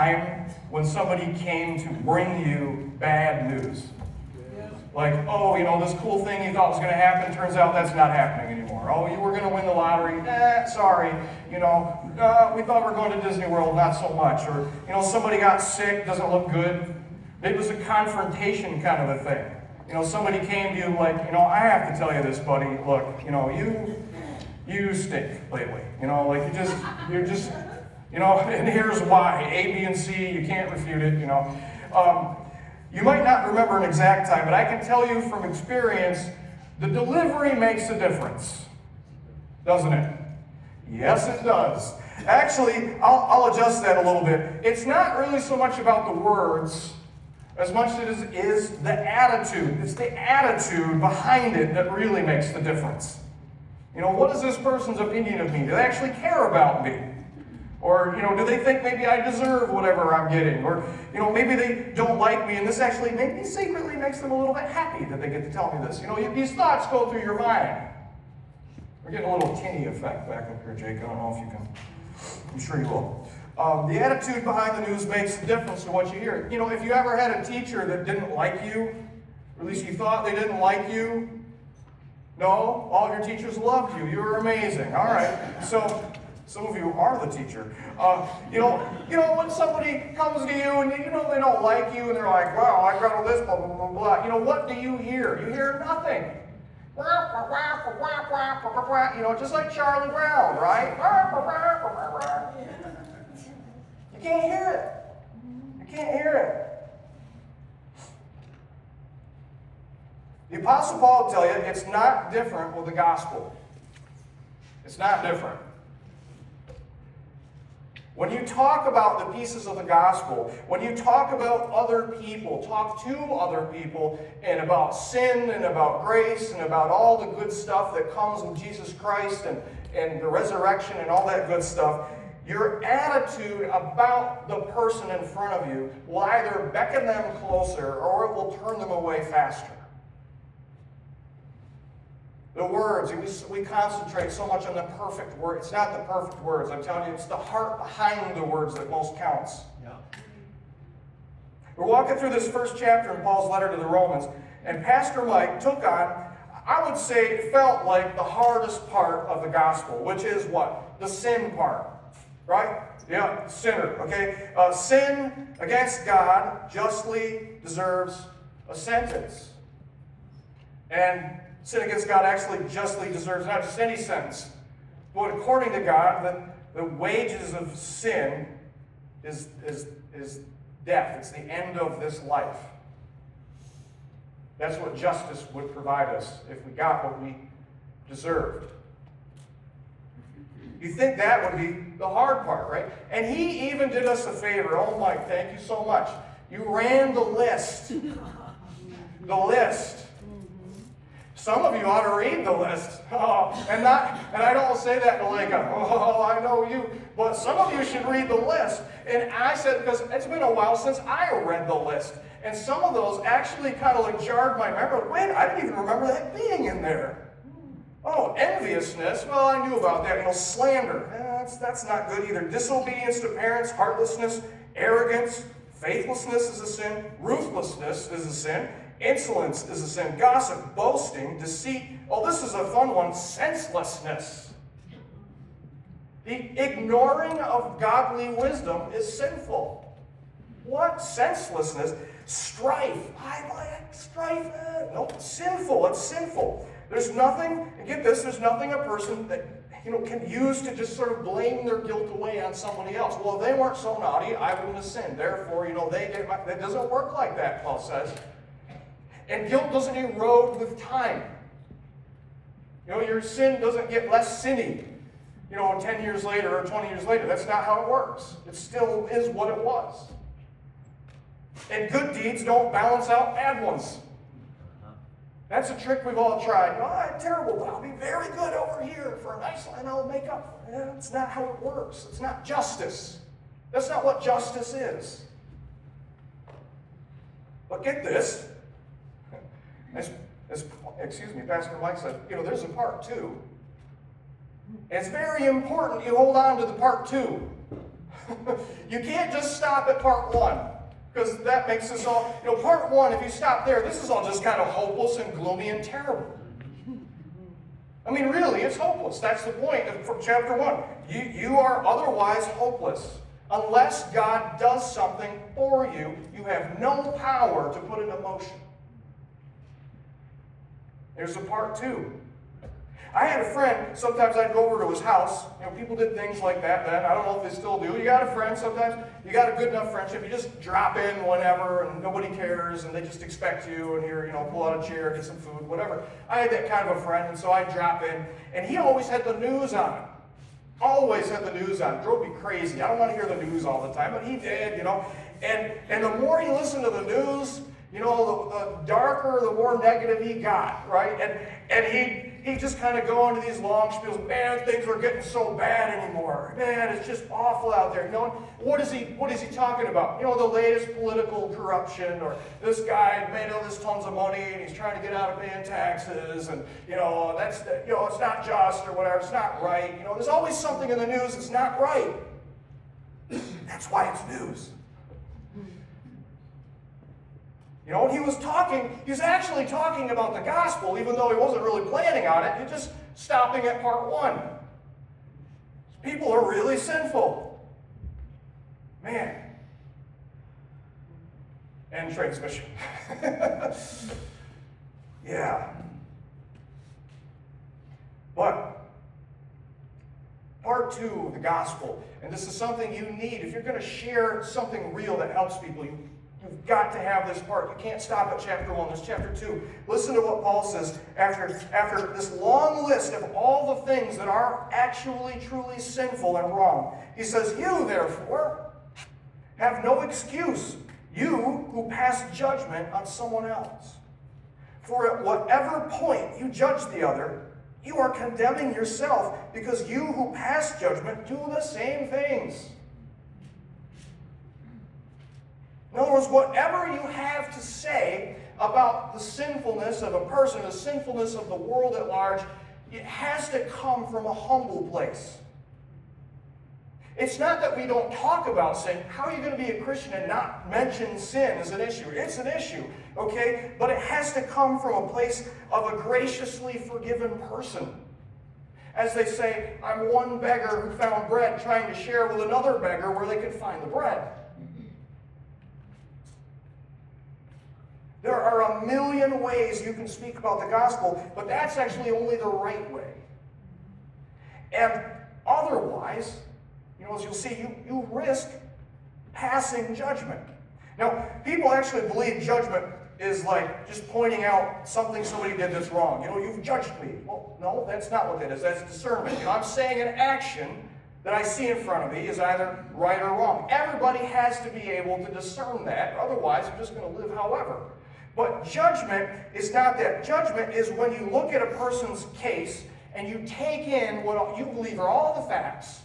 time when somebody came to bring you bad news? Like, oh, this cool thing you thought was going to happen, turns out that's not happening anymore. Oh, you were going to win the lottery. Sorry. We thought we were going to Disney World, not so much. Or, somebody got sick, doesn't look good. It was a confrontation kind of a thing. Somebody came to you like, I have to tell you this, buddy. Look, you stink lately. You're just, and here's why. A, B, and C, you can't refute it, You might not remember an exact time, but I can tell you from experience, the delivery makes a difference. Doesn't it? Yes, it does. Actually, I'll adjust that a little bit. It's not really so much about the words as much as it is the attitude. It's the attitude behind it that really makes the difference. What is this person's opinion of me? Do they actually care about me? Or, do they think maybe I deserve whatever I'm getting? Or, maybe they don't like me, and this actually maybe secretly makes them a little bit happy that they get to tell me this. These thoughts go through your mind. We're getting a little tinny effect back up here, Jake. I don't know if you can. I'm sure you will. The attitude behind the news makes a difference to what you hear. If you ever had a teacher that didn't like you, or at least you thought they didn't like you, no, all of your teachers loved you. You were amazing. All right. So, some of you are the teacher. When somebody comes to you and they don't like you and they're like, wow, I got all this, blah, blah, blah, blah. What do you hear? You hear nothing. Just like Charlie Brown, right? You can't hear it. You can't hear it. The Apostle Paul will tell you it's not different with the gospel. It's not different. When you talk about the pieces of the gospel, when you talk about other people, talk to other people, and about sin and about grace and about all the good stuff that comes in Jesus Christ and the resurrection and all that good stuff, your attitude about the person in front of you will either beckon them closer or it will turn them away faster. The words, we concentrate so much on the perfect word. It's not the perfect words. I'm telling you, it's the heart behind the words that most counts. Yeah. We're walking through this first chapter in Paul's letter to the Romans, and Pastor Mike took on, I would say, it felt like the hardest part of the gospel, which is what? The sin part. Right? Yeah, sinner. Okay? Sin against God justly deserves a sentence. And sin against God actually justly deserves not just any sentence, but according to God, the wages of sin is death. It's the end of this life. That's what justice would provide us if we got what we deserved. You think that would be the hard part, right? And he even did us a favor. Oh, Mike, thank you so much. You ran the list. The list. Some of you ought to read the list. And I don't say that to like, I know you. But some of you should read the list. And I said, because it's been a while since I read the list. And some of those actually kind of like jarred my memory. Wait, I didn't even remember that being in there. Oh, enviousness. Well, I knew about that. Slander. That's not good either. Disobedience to parents, heartlessness, arrogance, faithlessness is a sin. Ruthlessness is a sin. Insolence is a sin. Gossip, boasting, deceit. Oh, this is a fun one. Senselessness. The ignoring of godly wisdom is sinful. What? Senselessness. Strife. Strife. No, it's sinful. It's sinful. There's nothing, and get this, there's nothing a person that can use to just sort of blame their guilt away on somebody else. Well, if they weren't so naughty, I wouldn't have sinned. Therefore, they get that doesn't work like that, Paul says. And guilt doesn't erode with time. Your sin doesn't get less sinny, 10 years later or 20 years later. That's not how it works. It still is what it was. And good deeds don't balance out bad ones. That's a trick we've all tried. I'm terrible, but I'll be very good over here for a nice line I'll make up. That's not how it works. It's not justice. That's not what justice is. But get this. As Pastor Mike said, there's a part two. And it's very important you hold on to the part two. You can't just stop at part one, because that makes us all, part one, if you stop there, this is all just kind of hopeless and gloomy and terrible. I mean, really, it's hopeless. That's the point of chapter 1. You are otherwise hopeless. Unless God does something for you, you have no power to put it in motion. There's a part 2. I had a friend, sometimes I'd go over to his house. People did things like that then. I don't know if they still do. You got a friend sometimes, you got a good enough friendship, you just drop in whenever and nobody cares and they just expect you and you're, pull out a chair, get some food, whatever. I had that kind of a friend, and so I'd drop in, and he always had the news on. Always had the news on. Drove me crazy. I don't want to hear the news all the time, but he did, And the more he listened to the news, the darker, the more negative he got, right? And he'd just kind of go into these long spiels. Man, things are getting so bad anymore. Man, it's just awful out there. What is he talking about? The latest political corruption, or this guy made all this tons of money and he's trying to get out of paying taxes, and it's not just or whatever. It's not right. There's always something in the news that's not right. That's why it's news. He was actually talking about the gospel, even though he wasn't really planning on it. He's just stopping at part 1. People are really sinful. Man. And transmission. Yeah. But part 2 of the gospel, and this is something you need. If you're going to share something real that helps people, you've got to have this part. You can't stop at chapter 1. There's chapter 2. Listen to what Paul says after this long list of all the things that are actually truly sinful and wrong. He says, "You, therefore, have no excuse, you who pass judgment on someone else. For at whatever point you judge the other, you are condemning yourself, because you who pass judgment do the same things." In other words, whatever you have to say about the sinfulness of a person, the sinfulness of the world at large, it has to come from a humble place. It's not that we don't talk about sin. How are you going to be a Christian and not mention sin as an issue? It's an issue, okay? But it has to come from a place of a graciously forgiven person. As they say, I'm one beggar who found bread trying to share with another beggar where they could find the bread. There are a million ways you can speak about the gospel, but that's actually only the right way. And otherwise, as you'll see, you risk passing judgment. Now, people actually believe judgment is like just pointing out something somebody did that's wrong. You've judged me. Well, no, that's not what that is. That's discernment. I'm saying an action that I see in front of me is either right or wrong. Everybody has to be able to discern that. Otherwise, I'm just going to live however. But judgment is not that. Judgment is when you look at a person's case and you take in what you believe are all the facts,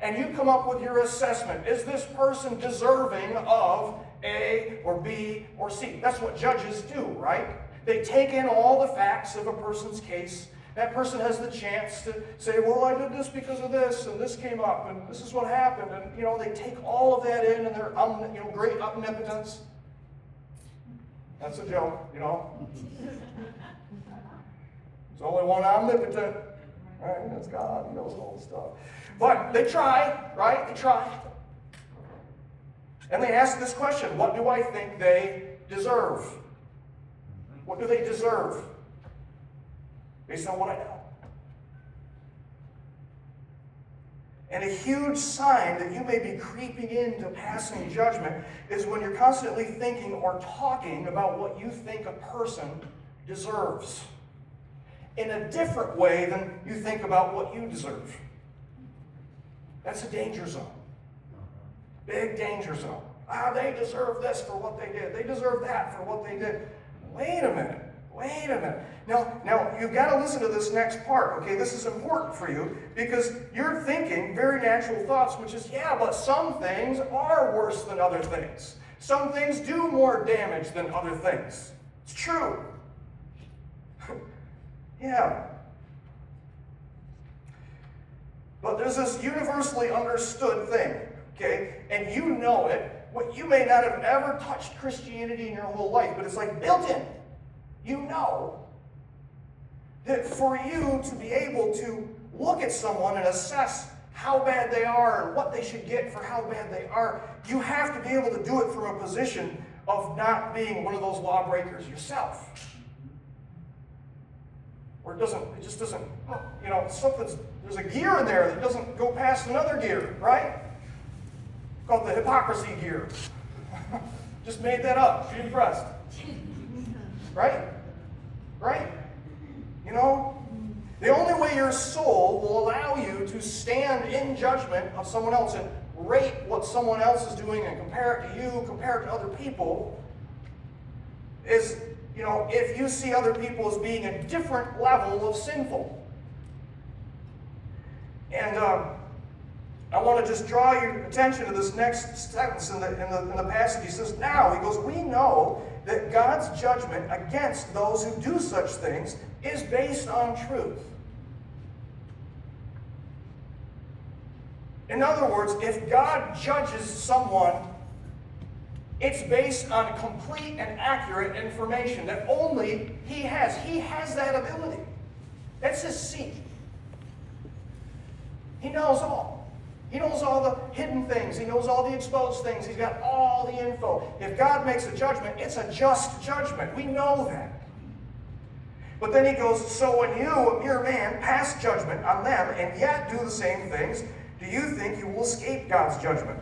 and you come up with your assessment. Is this person deserving of A or B or C? That's what judges do, right? They take in all the facts of a person's case. That person has the chance to say, well, I did this because of this, and this came up, and this is what happened. And, they take all of that in, and their great omnipotence. That's a joke, There's only one omnipotent. Right? That's God. He knows all the stuff. But they try, right? They try. And they ask this question, what do I think they deserve? What do they deserve? Based on what I know. And a huge sign that you may be creeping into passing judgment is when you're constantly thinking or talking about what you think a person deserves in a different way than you think about what you deserve. That's a danger zone. Big danger zone. They deserve this for what they did. They deserve that for what they did. Wait a minute. Now, you've got to listen to this next part, okay? This is important for you because you're thinking very natural thoughts, which is, yeah, but some things are worse than other things. Some things do more damage than other things. It's true. Yeah. But there's this universally understood thing. okay? And you know it. You may not have ever touched Christianity in your whole life, but it's like built in. You know that for you to be able to look at someone and assess how bad they are and what they should get for how bad they are, you have to be able to do it from a position of not being one of those lawbreakers yourself. Or it just doesn't, there's a gear in there that doesn't go past another gear, right? Called the hypocrisy gear. Just made that up. Be impressed. Right? Right? The only way your soul will allow you to stand in judgment of someone else and rate what someone else is doing and compare it to you, compare it to other people, is, if you see other people as being a different level of sinful. And I want to just draw your attention to this next sentence in the passage. He says, now, he goes, we know that God's judgment against those who do such things is based on truth. In other words, if God judges someone, it's based on complete and accurate information that only He has. He has that ability. That's His seat. He knows all. He knows all the hidden things. He knows all the exposed things. He's got all the info. If God makes a judgment, it's a just judgment. We know that. But then he goes, so when you, a mere man, pass judgment on them and yet do the same things, do you think you will escape God's judgment?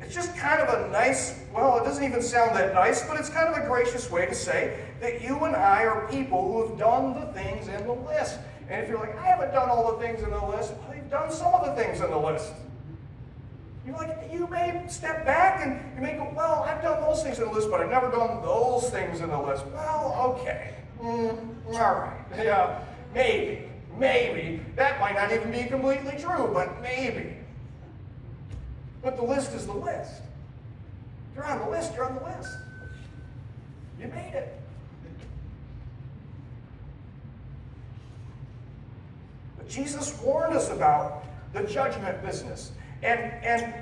It's just kind of a nice, well, it doesn't even sound that nice, but it's kind of a gracious way to say that you and I are people who have done the things in the list. And if you're like, I haven't done all the things in the list, well, you've done some of the things in the list. You're like, you may step back and you may go, well, I've done those things in the list, but I've never done those things in the list. Well, okay. All right. Yeah, maybe. That might not even be completely true, but maybe. But the list is the list. If you're on the list, you're on the list. You made it. But Jesus warned us about the judgment business. And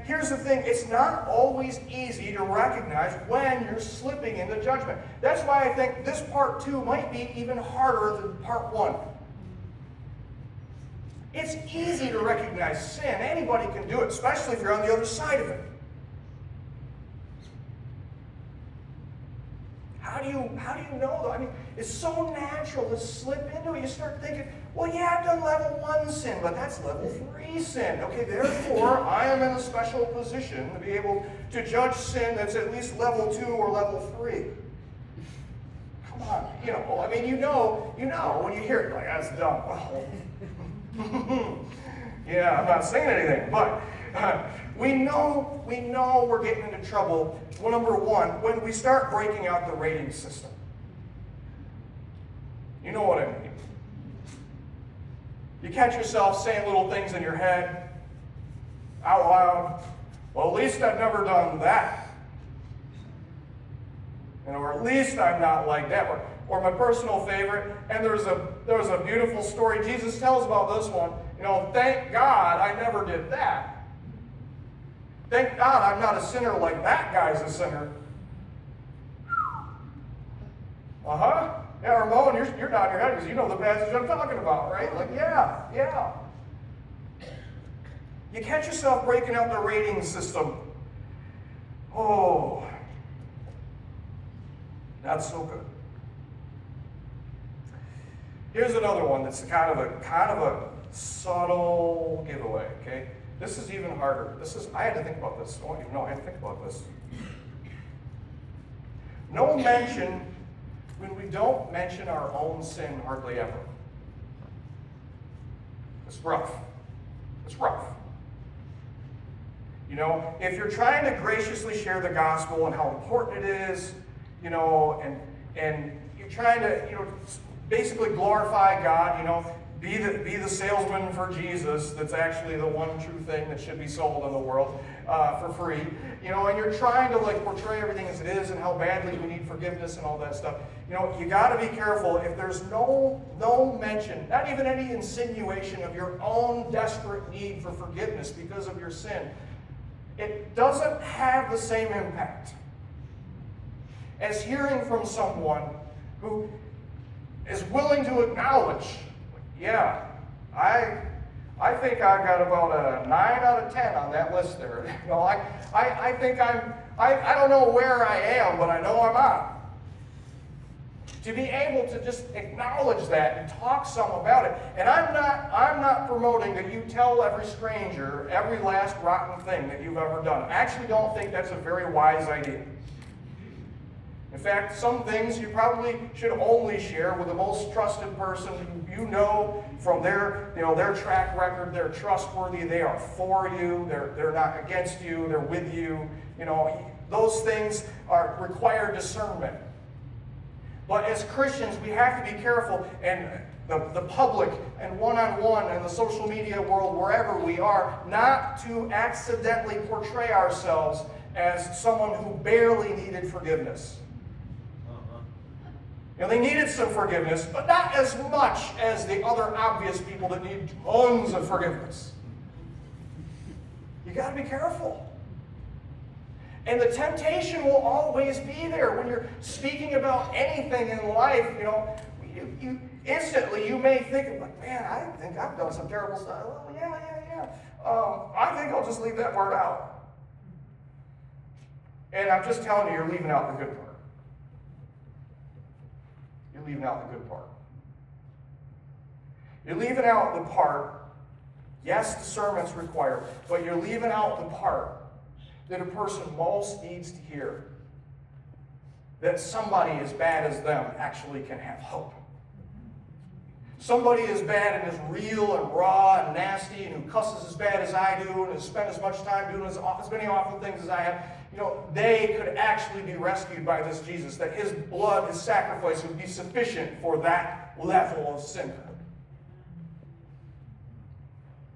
here's the thing, it's not always easy to recognize when you're slipping into judgment. That's why I think this part 2 might be even harder than part 1. It's easy to recognize sin. Anybody can do it, especially if you're on the other side of it. How do you know though? I mean, it's so natural to slip into it. You start thinking, well, yeah, I've done level 1 sin, but that's level 3 sin. Okay, therefore, I am in a special position to be able to judge sin that's at least level 2 or level 3. Come on, I mean, you know, when you hear it, like, that's dumb. Yeah, I'm not saying anything, but we know we're getting into trouble. Well, number 1, when we start breaking out the rating system. You know what I mean. You catch yourself saying little things in your head out loud. Well, at least I've never done that. Or at least I'm not like that. Or my personal favorite, and there was a beautiful story Jesus tells about this one. Thank God I never did that. Thank God I'm not a sinner like that guy's a sinner. Uh-huh. Yeah, Ramon, you're nodding your head because you know the passage I'm talking about, right? Like, yeah. You catch yourself breaking out the rating system. Oh, not so good. Here's another one that's kind of a subtle giveaway, okay? This is even harder. I had to think about this. I want you to know I had to think about this. No mention when we don't mention our own sin hardly ever. It's rough. It's rough. If you're trying to graciously share the gospel and how important it is, and you're trying to, basically glorify God, be the salesman for Jesus that's actually the one true thing that should be sold in the world for free. And you're trying to portray everything as it is and how badly we need forgiveness and all that stuff. You got to be careful if there's no mention, not even any insinuation of your own desperate need for forgiveness because of your sin. It doesn't have the same impact as hearing from someone who is willing to acknowledge, yeah, I think I've got about a 9 out of 10 on that list there. I think I don't know where I am, but I know I'm on. To be able to just acknowledge that and talk some about it. And I'm not promoting that you tell every stranger every last rotten thing that you've ever done. I actually don't think that's a very wise idea. In fact, some things you probably should only share with the most trusted person who you know from their track record. They're trustworthy. They are for you. They're not against you. They're with you. Those things require discernment. But as Christians, we have to be careful, and the public and one-on-one and the social media world, wherever we are, not to accidentally portray ourselves as someone who barely needed forgiveness. They needed some forgiveness, but not as much as the other obvious people that need tons of forgiveness. You got to be careful. And the temptation will always be there when you're speaking about anything in life. You instantly you may think, man, I think I've done some terrible stuff. Oh, yeah. I think I'll just leave that word out. And I'm just telling you, you're leaving out the good part. You're leaving out the good part. You're leaving out the part, yes, discernment's required, but you're leaving out the part that a person most needs to hear. That somebody as bad as them actually can have hope. Somebody as bad and as real and raw and nasty and who cusses as bad as I do and has spent as much time doing as many awful things as I have, they could actually be rescued by this Jesus. That his blood, his sacrifice would be sufficient for that level of sinhood.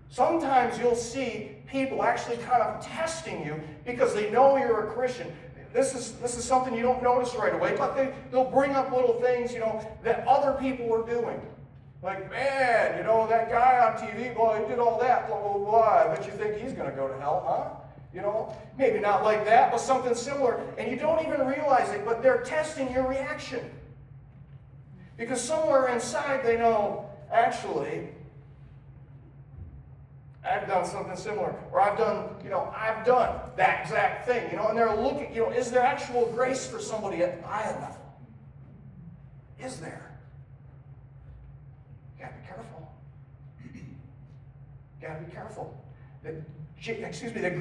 Sometimes you'll see people actually kind of testing you because they know you're a Christian. This is something you don't notice right away, but they'll bring up little things, that other people are doing. Like, man, that guy on TV, boy, he did all that, blah, blah, blah. I bet you think he's going to go to hell, huh? Maybe not like that, but something similar. And you don't even realize it, but they're testing your reaction. Because somewhere inside they know, actually, I've done something similar, or I've done that exact thing, and they're looking, is there actual grace for somebody at my level? Is there? You gotta be careful. You gotta be careful. The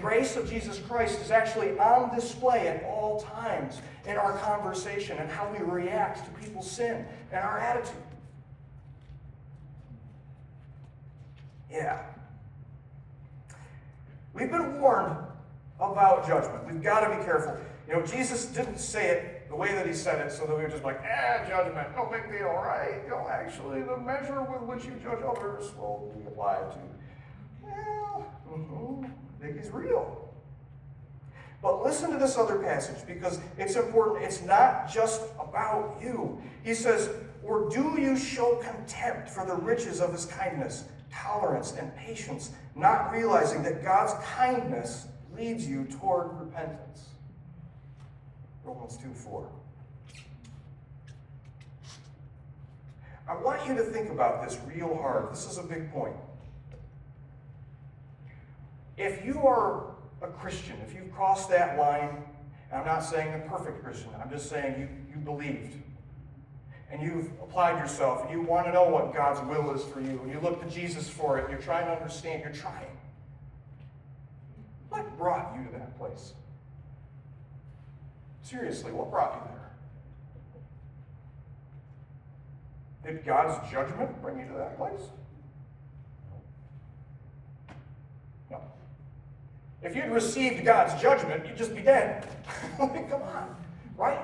grace of Jesus Christ is actually on display at all times in our conversation and how we react to people's sin and our attitude. Yeah. We've been warned about judgment. We've got to be careful. Jesus didn't say it the way that he said it so that we were just like, judgment, no big deal, right? Actually, the measure with which you judge others will be applied to. I think he's real. But listen to this other passage because it's important. It's not just about you. He says, or do you show contempt for the riches of his kindness, tolerance, and patience, not realizing that God's kindness leads you toward repentance? Romans 2:4. I want you to think about this real hard. This is a big point. If you are a Christian, if you've crossed that line, and I'm not saying a perfect Christian, I'm just saying you believed, and you've applied yourself, and you want to know what God's will is for you, and you look to Jesus for it, you're trying to understand, you're trying. What brought you to that place? Seriously, what brought you there? Did God's judgment bring you to that place? No. If you'd received God's judgment, you'd just be dead. I mean, come on, right?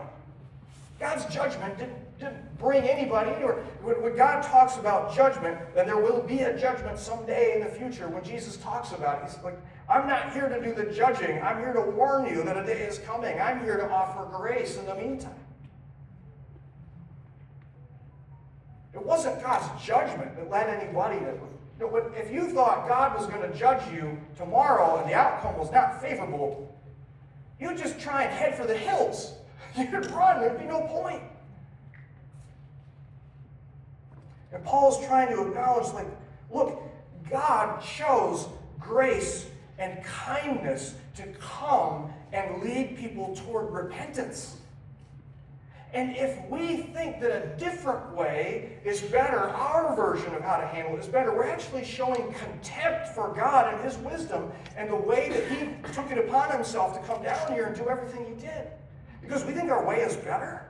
God's judgment didn't bring anybody anywhere. When God talks about judgment, then there will be a judgment someday in the future. When Jesus talks about it, he's like, I'm not here to do the judging. I'm here to warn you that a day is coming. I'm here to offer grace in the meantime. It wasn't God's judgment that led anybody to... If you thought God was going to judge you tomorrow and the outcome was not favorable, you'd just try and head for the hills. You'd run. There'd be no point. And Paul's trying to acknowledge, like, look, God chose grace and kindness to come and lead people toward repentance. And if we think that a different way is better, our version of how to handle it is better, we're actually showing contempt for God and His wisdom and the way that He took it upon Himself to come down here and do everything He did. Because we think our way is better.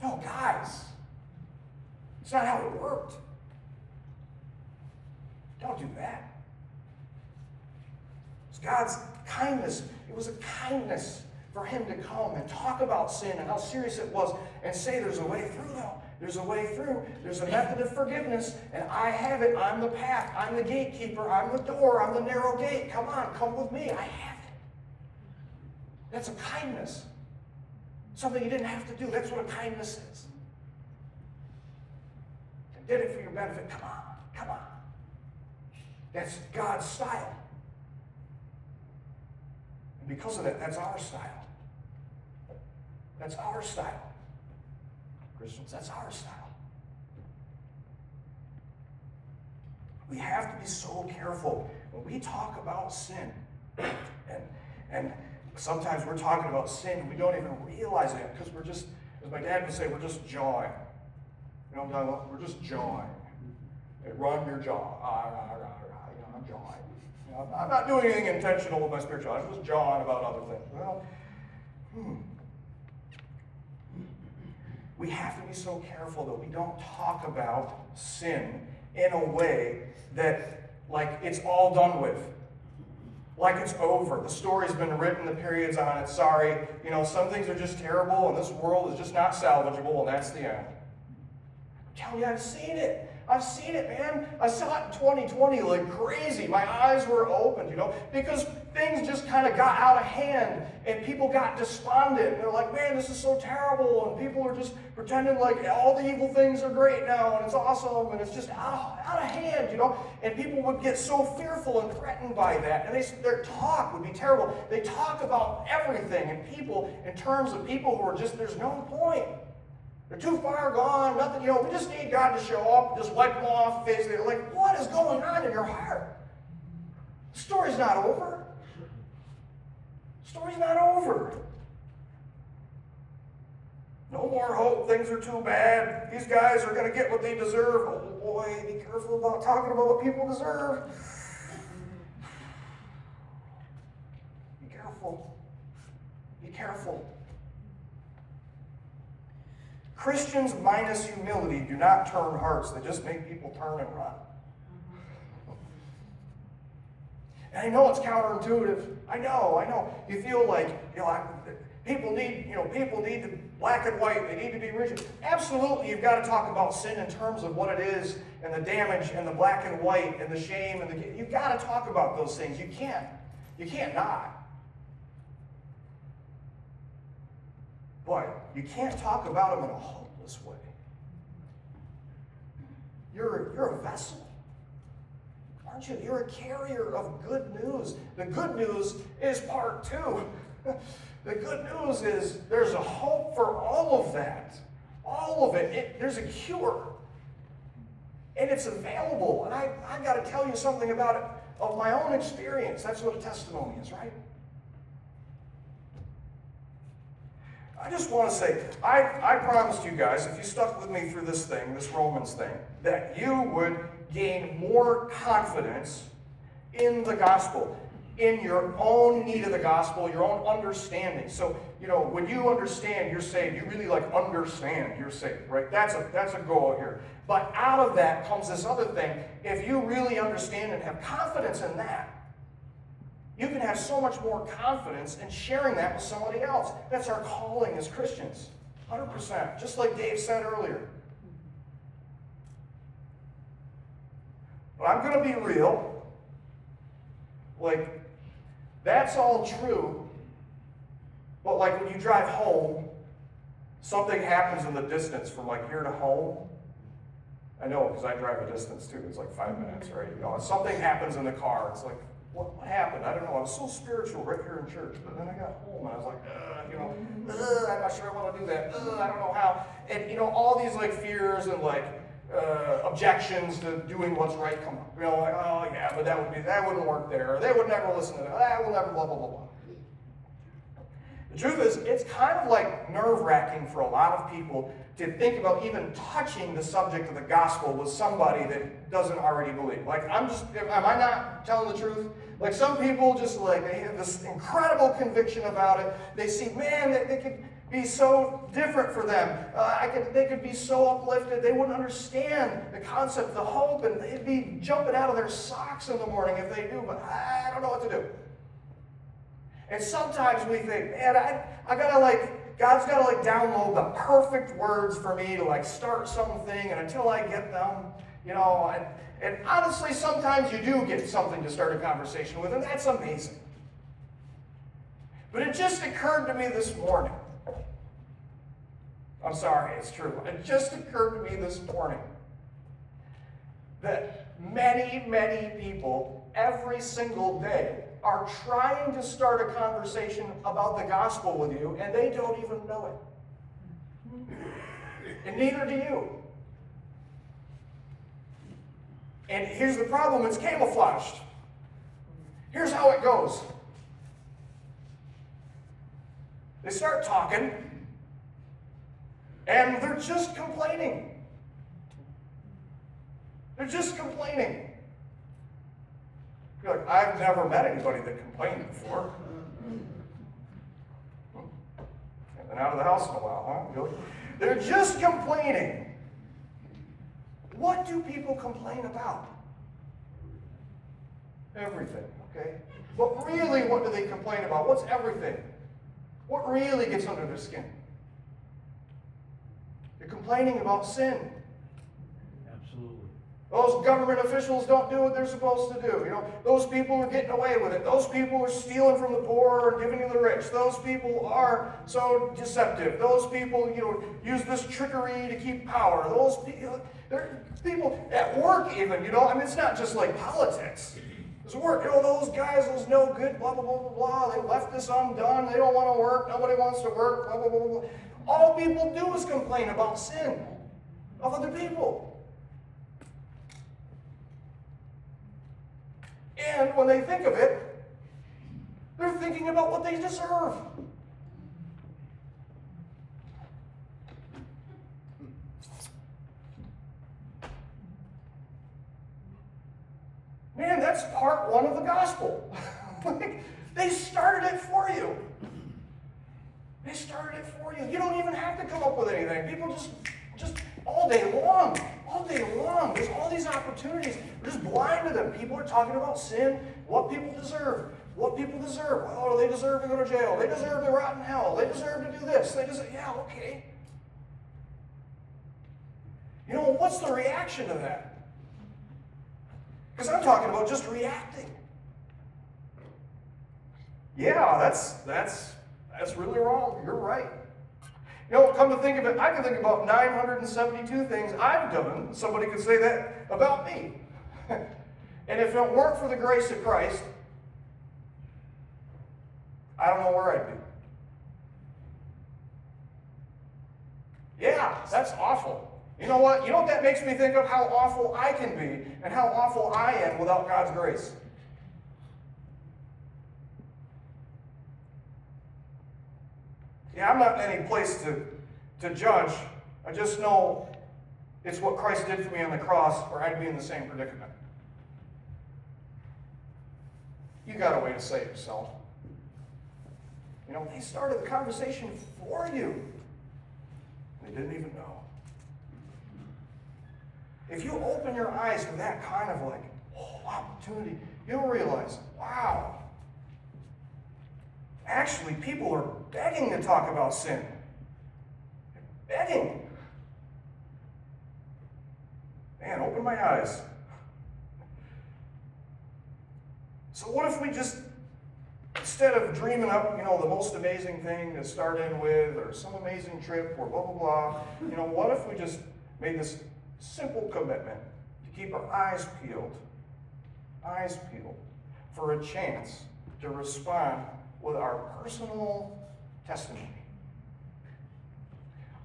No, guys. It's not how it worked. Don't do that. It's God's kindness. It was a kindness for Him to come and talk about sin and how serious it was and say there's a way through, though. There's a way through. There's a method of forgiveness, and I have it. I'm the path. I'm the gatekeeper. I'm the door. I'm the narrow gate. Come on, come with me. I have it. That's a kindness. Something you didn't have to do. That's what a kindness is. I did it for your benefit. Come on. Come on. That's God's style. And because of that, that's our style. That's our style. Christians, that's our style. We have to be so careful when we talk about sin. And sometimes we're talking about sin and we don't even realize it because we're just, as my dad would say, we're just jawing. You know what I'm talking about? We're just jawing. Hey, run your jaw. I'm jawing. You know, I'm not doing anything intentional with my spirituality. I'm just jawing about other things. Well, we have to be so careful that we don't talk about sin in a way that, like, it's all done with. Like it's over. The story's been written, the period's on it. Sorry, you know, some things are just terrible and this world is just not salvageable and that's the end. I'm telling you, I've seen it. I've seen it, man. I saw it in 2020 like crazy. My eyes were opened, you know, because things just kind of got out of hand and people got despondent. They're like, man, this is so terrible. And people are just pretending like all the evil things are great now and it's awesome and it's just out of hand, you know. And people would get so fearful and threatened by that. And their talk would be terrible. They talk about everything and people in terms of people who are just, there's no point. They're too far gone, nothing, you know, we just need God to show up, just wipe them off, face it. Like, what is going on in your heart? The story's not over. The story's not over. No more hope, things are too bad. These guys are going to get what they deserve. Oh boy, be careful about talking about what people deserve. Be careful. Be careful. Christians minus humility do not turn hearts. They just make people turn and run. And I know it's counterintuitive. I know. You feel like, you know, people need the black and white. They need to be rigid. Absolutely, you've got to talk about sin in terms of what it is and the damage and the black and white and the shame and you've got to talk about those things. You can't not. But you can't talk about them in a hopeless way. You're a vessel. Aren't you? You're a carrier of good news. The good news is part 2. The good news is there's a hope for all of that. All of it. There's a cure. And it's available. And I've got to tell you something about it of my own experience. That's what a testimony is, right? I just want to say, I promised you guys, if you stuck with me through this thing, this Romans thing, that you would gain more confidence in the gospel, in your own need of the gospel, your own understanding. So, you know, when you understand you're saved, you really like understand you're saved, right? That's a goal here. But out of that comes this other thing. If you really understand and have confidence in that, You can have so much more confidence in sharing that with somebody else. That's our calling as Christians. 100%. Just like Dave said earlier. But I'm going to be real. Like, that's all true. But like when you drive home, something happens in the distance from like here to home. I know, because I drive a distance too. It's like 5 minutes, right? You know, something happens in the car. It's like, what happened? I don't know. I was so spiritual right here in church, but then I got home and I was like, I'm not sure I want to do that. I don't know how. And you know, all these like fears and like objections to doing what's right come up. You know, like, oh yeah, but that wouldn't work there. Or they would never listen to that. That will never blah blah blah blah. The truth is, it's kind of like nerve-wracking for a lot of people to think about even touching the subject of the gospel with somebody that doesn't already believe. Like, am I not telling the truth? Like, some people just like, they have this incredible conviction about it. They see, man, they could be so different for them. They could be so uplifted. They wouldn't understand the concept, the hope, and they'd be jumping out of their socks in the morning if they do, but I don't know what to do. And sometimes we think, man, I gotta like, God's gotta like download the perfect words for me to like start something, and until I get them, you know, and honestly, sometimes you do get something to start a conversation with, and that's amazing. But it just occurred to me this morning. I'm sorry, it's true. It just occurred to me this morning that many, many people every single day are trying to start a conversation about the gospel with you, and they don't even know it. And neither do you. And here's the problem, it's camouflaged. Here's how it goes. They start talking, and they're just complaining. They're just complaining. You're like, I've never met anybody that complained before. Haven't been out of the house in a while, huh? They're just complaining. What do people complain about? Everything, okay? But really, what do they complain about? What's everything? What really gets under their skin? They're complaining about sin. Absolutely. Those government officials don't do what they're supposed to do. You know, those people are getting away with it. Those people are stealing from the poor and giving to the rich. Those people are so deceptive. Those people, use this trickery to keep power. Those people at work even, it's not just like politics. It's work. Those guys, those no good, blah, blah, blah, blah, blah. They left this undone. They don't want to work. Nobody wants to work, blah, blah, blah, blah. All people do is complain about sin of other people. And when they think of it, they're thinking about what they deserve. Man, that's part one of the gospel. They started it for you. They started it for you. You don't even have to come up with anything. People just all day long, there's all these opportunities. We're just blind to them. People are talking about sin, what people deserve. Oh, they deserve to go to jail. They deserve to rot in hell. They deserve to do this. Yeah, okay. What's the reaction to that? Because I'm talking about just reacting. Yeah, that's really wrong. You're right. Come to think of it, I can think about 972 things I've done. Somebody could say that about me. And if it weren't for the grace of Christ, I don't know where I'd be. Yeah, that's awful. You know what? You know what that makes me think of? How awful I can be and how awful I am without God's grace. Yeah, I'm not in any place to judge. I just know it's what Christ did for me on the cross, or I'd be in the same predicament. You got a way to save yourself. They started the conversation for you. They didn't even know. If you open your eyes to that kind of opportunity, you'll realize, wow, actually, people are begging to talk about sin. Begging. Man, open my eyes. So what if we just, instead of dreaming up, the most amazing thing to start in with, or some amazing trip, or blah, blah, blah, what if we just made this simple commitment to keep our eyes peeled, for a chance to respond with our personal testimony.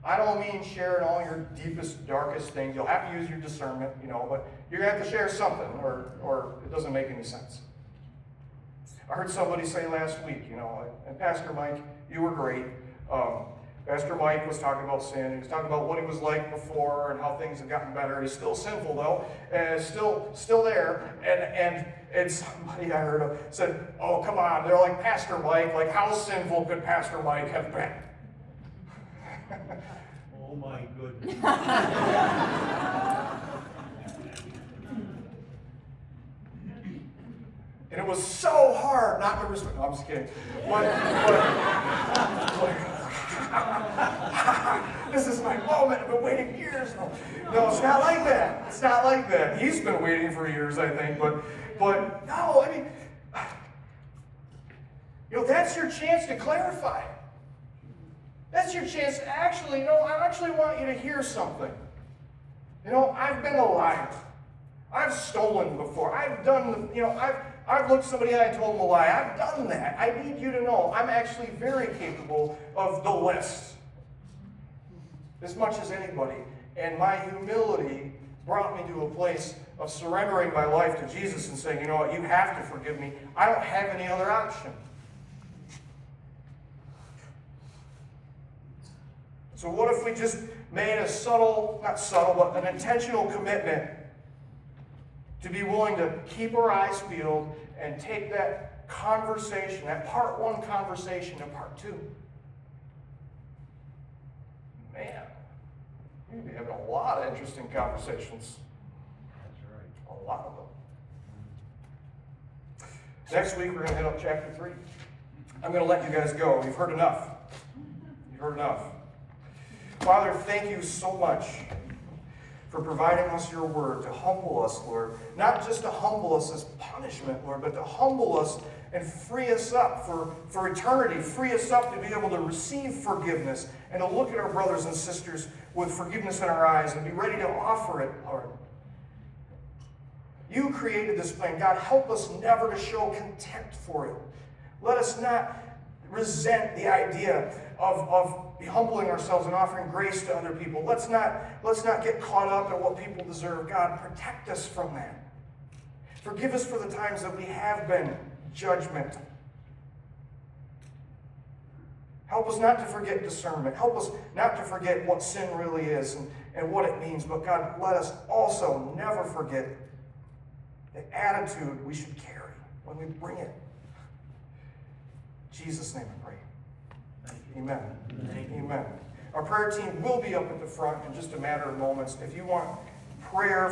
I don't mean sharing all your deepest, darkest things. You'll have to use your discernment, but you're going to have to share something, or it doesn't make any sense. I heard somebody say last week, and Pastor Mike, you were great. Pastor Mike was talking about sin. He was talking about what he was like before and how things have gotten better. He's still sinful, though, and still there. And somebody I heard of said, oh, come on. They're like, Pastor Mike, like how sinful could Pastor Mike have been? Oh my goodness. And it was so hard not to respect. No, I'm just kidding. This is my moment. I've been waiting years. No, it's not like that. It's not like that. He's been waiting for years, I think. But no, I mean, that's your chance to clarify. That's your chance to actually, I actually want you to hear something. I've been a liar. I've stolen before. I've done, I've looked somebody in the eye and told them a lie. I've done that. I need you to know I'm actually very capable of the list. As much as anybody. And my humility brought me to a place of surrendering my life to Jesus and saying, you know what, you have to forgive me. I don't have any other option. So what if we just made a not subtle, but an intentional commitment to be willing to keep our eyes peeled and take that conversation, that part one conversation to part two? Man, we're going to be having a lot of interesting conversations. That's right. A lot of them. Next week, we're going to hit up chapter 3. I'm going to let you guys go. You've heard enough. You've heard enough. Father, thank you so much for providing us your word to humble us, Lord. Not just to humble us as punishment, Lord, but to humble us and free us up for eternity. Free us up to be able to receive forgiveness and to look at our brothers and sisters with forgiveness in our eyes and be ready to offer it, Lord. You created this plan. God, help us never to show contempt for it. Let us not resent the idea of humbling ourselves and offering grace to other people. Let's not get caught up in what people deserve. God, protect us from that. Forgive us for the times that we have been judgmental. Help us not to forget discernment. Help us not to forget what sin really is and what it means. But God, let us also never forget the attitude we should carry when we bring it. In Jesus' name I pray. Amen. Amen. Our prayer team will be up at the front in just a matter of moments. If you want prayer